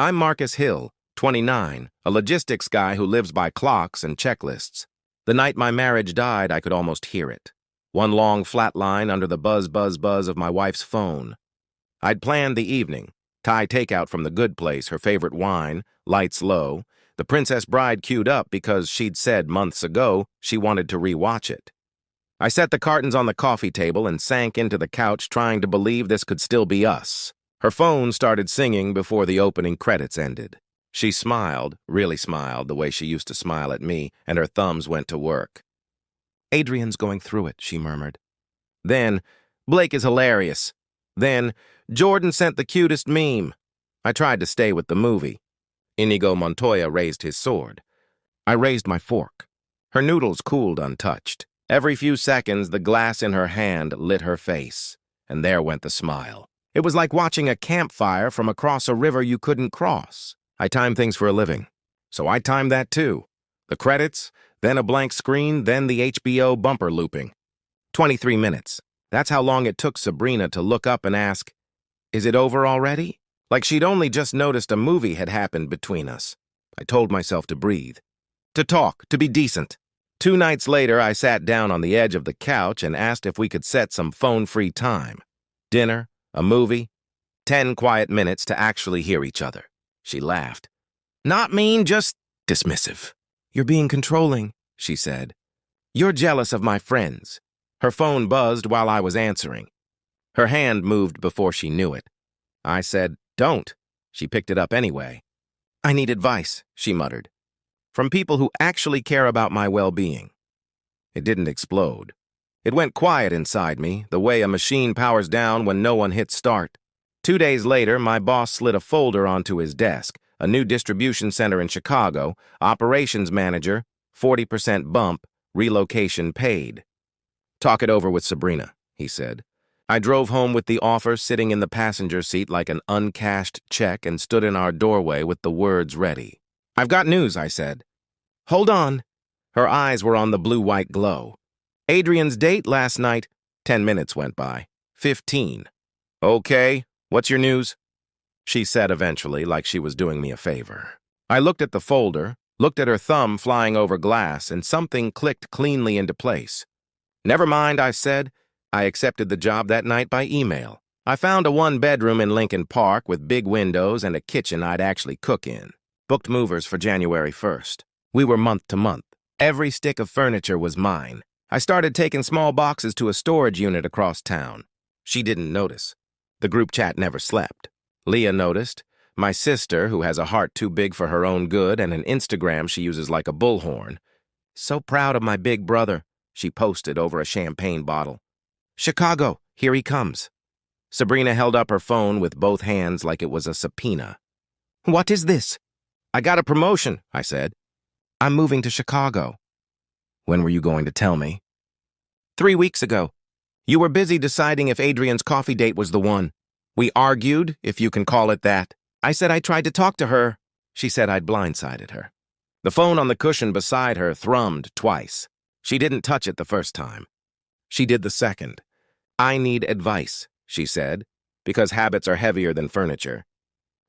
I'm Marcus Hill, 29, a logistics guy who lives by clocks and checklists. The night my marriage died, I could almost hear it. One long flat line under the buzz, buzz, buzz of my wife's phone. I'd planned the evening. Thai takeout from the good place, her favorite wine, lights low. The Princess Bride queued up because she'd said months ago she wanted to rewatch it. I set the cartons on the coffee table and sank into the couch trying to believe this could still be us. Her phone started singing before the opening credits ended. She smiled, really smiled, the way she used to smile at me, and her thumbs went to work. "Adrian's going through it," she murmured. Then, "Blake is hilarious." Then, "Jordan sent the cutest meme." I tried to stay with the movie. Inigo Montoya raised his sword. I raised my fork. Her noodles cooled untouched. Every few seconds, the glass in her hand lit her face, and there went the smile. It was like watching a campfire from across a river you couldn't cross. I time things for a living, so I timed that too. The credits, then a blank screen, then the HBO bumper looping. 23 minutes. That's how long it took Sabrina to look up and ask, "Is it over already?" Like she'd only just noticed a movie had happened between us. I told myself to breathe, to talk, to be decent. 2 nights later, I sat down on the edge of the couch and asked if we could set some phone-free time. Dinner, a movie, 10 quiet minutes to actually hear each other. She laughed. "Not mean, just dismissive." "You're being controlling," she said. "You're jealous of my friends." Her phone buzzed while I was answering. Her hand moved before she knew it. I said, "Don't." She picked it up anyway. "I need advice," she muttered. "From people who actually care about my well-being." It didn't explode. It went quiet inside me, the way a machine powers down when no one hits start. 2 days later, my boss slid a folder onto his desk. A new distribution center in Chicago, operations manager, 40% bump, relocation paid. "Talk it over with Sabrina," he said. I drove home with the offer sitting in the passenger seat like an uncashed check and stood in our doorway with the words ready. "I've got news," I said. "Hold on." Her eyes were on the blue-white glow. "Adrian's date last night." 10 minutes went by. 15. "Okay, what's your news?" she said eventually, like she was doing me a favor. I looked at the folder, looked at her thumb flying over glass, and something clicked cleanly into place. "Never mind," I said. I accepted the job that night by email. I found a 1-bedroom in Lincoln Park with big windows and a kitchen I'd actually cook in. Booked movers for January 1st. We were month to month. Every stick of furniture was mine. I started taking small boxes to a storage unit across town. She didn't notice. The group chat never slept. Leah noticed. My sister, who has a heart too big for her own good and an Instagram she uses like a bullhorn. "So proud of my big brother," she posted over a champagne bottle. "Chicago, here he comes." Sabrina held up her phone with both hands like it was a subpoena. "What is this?" "I got a promotion," I said. "I'm moving to Chicago." "When were you going to tell me?" 3 weeks ago. You were busy deciding if Adrian's coffee date was the one. We argued, if you can call it that. I said I tried to talk to her. She said I'd blindsided her. The phone on the cushion beside her thrummed twice. She didn't touch it the first time. She did the second. "I need advice," she said, because habits are heavier than furniture.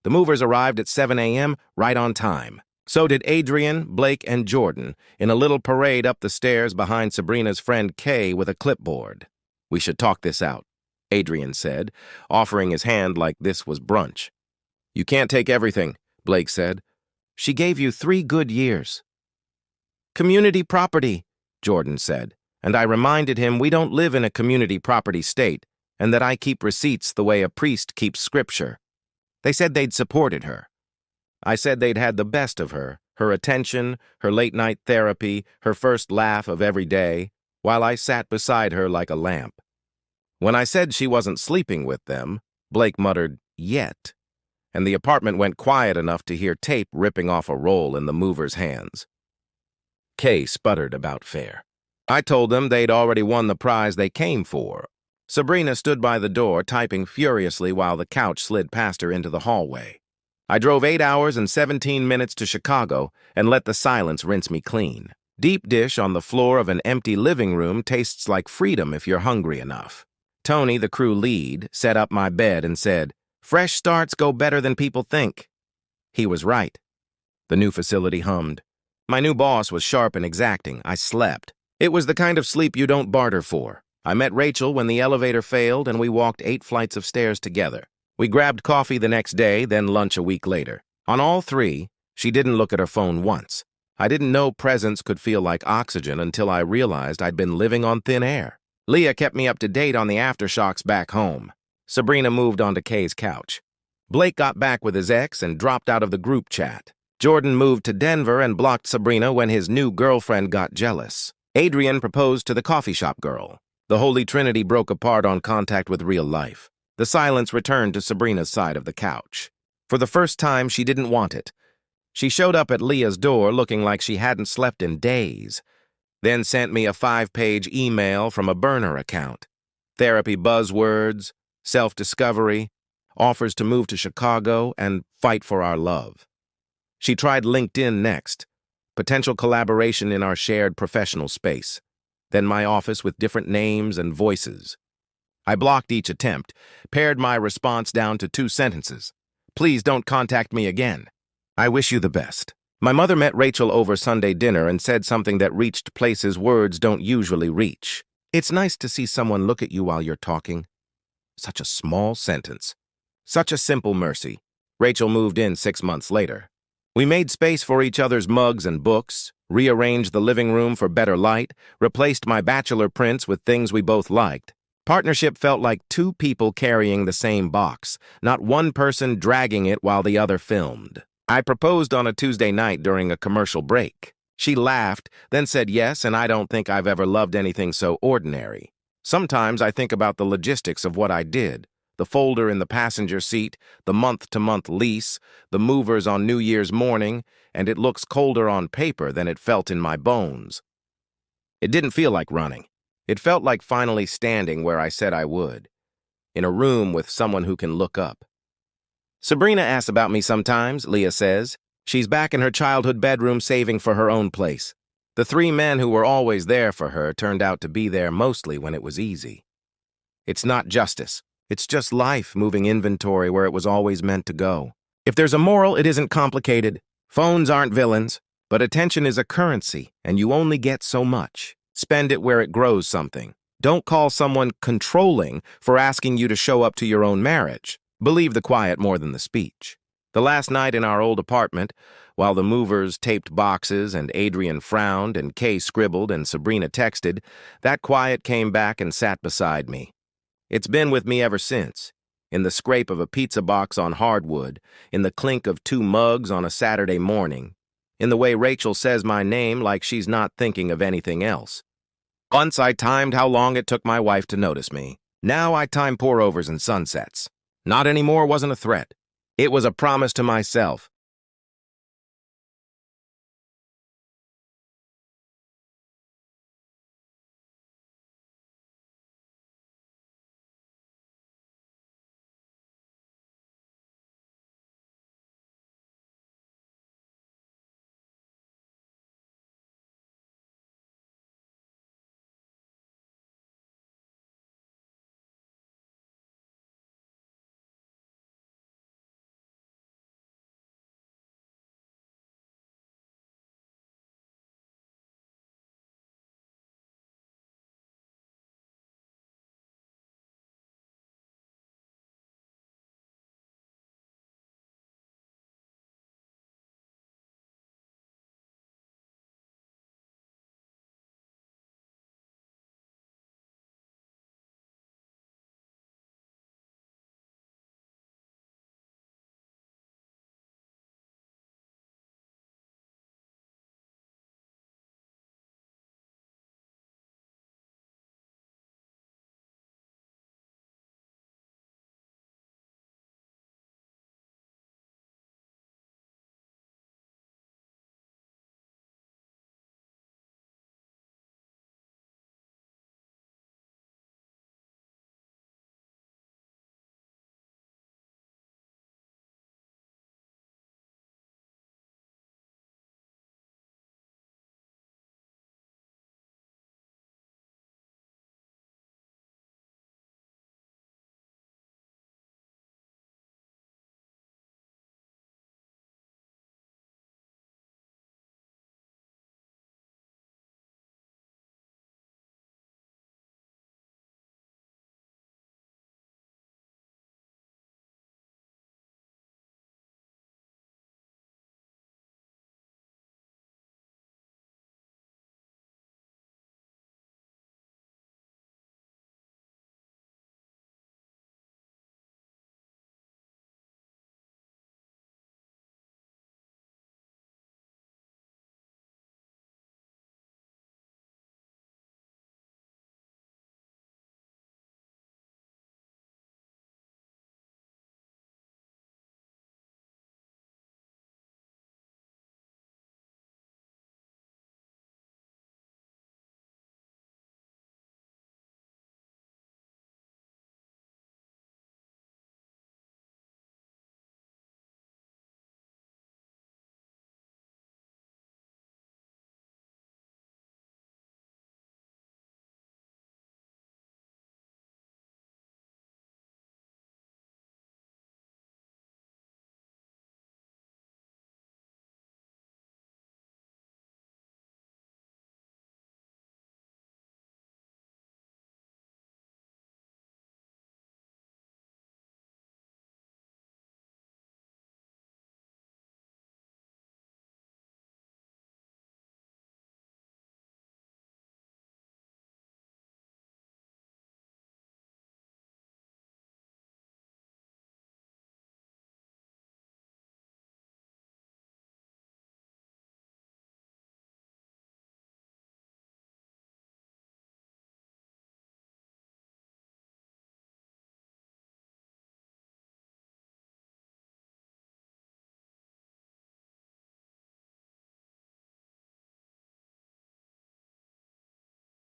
The movers arrived at 7 a.m., right on time. So did Adrian, Blake, and Jordan, in a little parade up the stairs behind Sabrina's friend Kay with a clipboard. "We should talk this out," Adrian said, offering his hand like this was brunch. "You can't take everything," Blake said. "She gave you 3 good years." "Community property," Jordan said, and I reminded him we don't live in a community property state and that I keep receipts the way a priest keeps scripture. They said they'd supported her. I said they'd had the best of her attention, her late-night therapy, her first laugh of every day, while I sat beside her like a lamp. When I said she wasn't sleeping with them, Blake muttered, "Yet," and the apartment went quiet enough to hear tape ripping off a roll in the mover's hands. Kay sputtered about fair. I told them they'd already won the prize they came for. Sabrina stood by the door, typing furiously while the couch slid past her into the hallway. I drove 8 hours and 17 minutes to Chicago and let the silence rinse me clean. Deep dish on the floor of an empty living room tastes like freedom if you're hungry enough. Tony, the crew lead, set up my bed and said, "Fresh starts go better than people think." He was right. The new facility hummed. My new boss was sharp and exacting. I slept. It was the kind of sleep you don't barter for. I met Rachel when the elevator failed and we walked 8 flights of stairs together. We grabbed coffee the next day, then lunch a week later. On all 3, she didn't look at her phone once. I didn't know presence could feel like oxygen until I realized I'd been living on thin air. Leah kept me up to date on the aftershocks back home. Sabrina moved onto Kay's couch. Blake got back with his ex and dropped out of the group chat. Jordan moved to Denver and blocked Sabrina when his new girlfriend got jealous. Adrian proposed to the coffee shop girl. The Holy Trinity broke apart on contact with real life. The silence returned to Sabrina's side of the couch. For the first time, she didn't want it. She showed up at Leah's door looking like she hadn't slept in days, then sent me a 5-page email from a burner account. Therapy buzzwords, self-discovery, offers to move to Chicago, and fight for our love. She tried LinkedIn next, potential collaboration in our shared professional space, then my office with different names and voices. I blocked each attempt, pared my response down to 2 sentences. Please don't contact me again. I wish you the best. My mother met Rachel over Sunday dinner and said something that reached places words don't usually reach. It's nice to see someone look at you while you're talking. Such a small sentence. Such a simple mercy. Rachel moved in 6 months later. We made space for each other's mugs and books, rearranged the living room for better light, replaced my bachelor prints with things we both liked. Partnership felt like 2 people carrying the same box, not one person dragging it while the other filmed. I proposed on a Tuesday night during a commercial break. She laughed, then said yes, and I don't think I've ever loved anything so ordinary. Sometimes I think about the logistics of what I did. The folder in the passenger seat, the month-to-month lease, the movers on New Year's morning, and it looks colder on paper than it felt in my bones. It didn't feel like running. It felt like finally standing where I said I would, in a room with someone who can look up. Sabrina asks about me sometimes, Leah says. She's back in her childhood bedroom saving for her own place. The 3 men who were always there for her turned out to be there mostly when it was easy. It's not justice. It's just life moving inventory where it was always meant to go. If there's a moral, it isn't complicated. Phones aren't villains, but attention is a currency, and you only get so much. Spend it where it grows something. Don't call someone controlling for asking you to show up to your own marriage. Believe the quiet more than the speech. The last night in our old apartment, while the movers taped boxes and Adrian frowned and Kay scribbled and Sabrina texted, that quiet came back and sat beside me. It's been with me ever since, in the scrape of a pizza box on hardwood, in the clink of 2 mugs on a Saturday morning, in the way Rachel says my name like she's not thinking of anything else. Once I timed how long it took my wife to notice me. Now I time pour-overs and sunsets. Not anymore wasn't a threat. It was a promise to myself.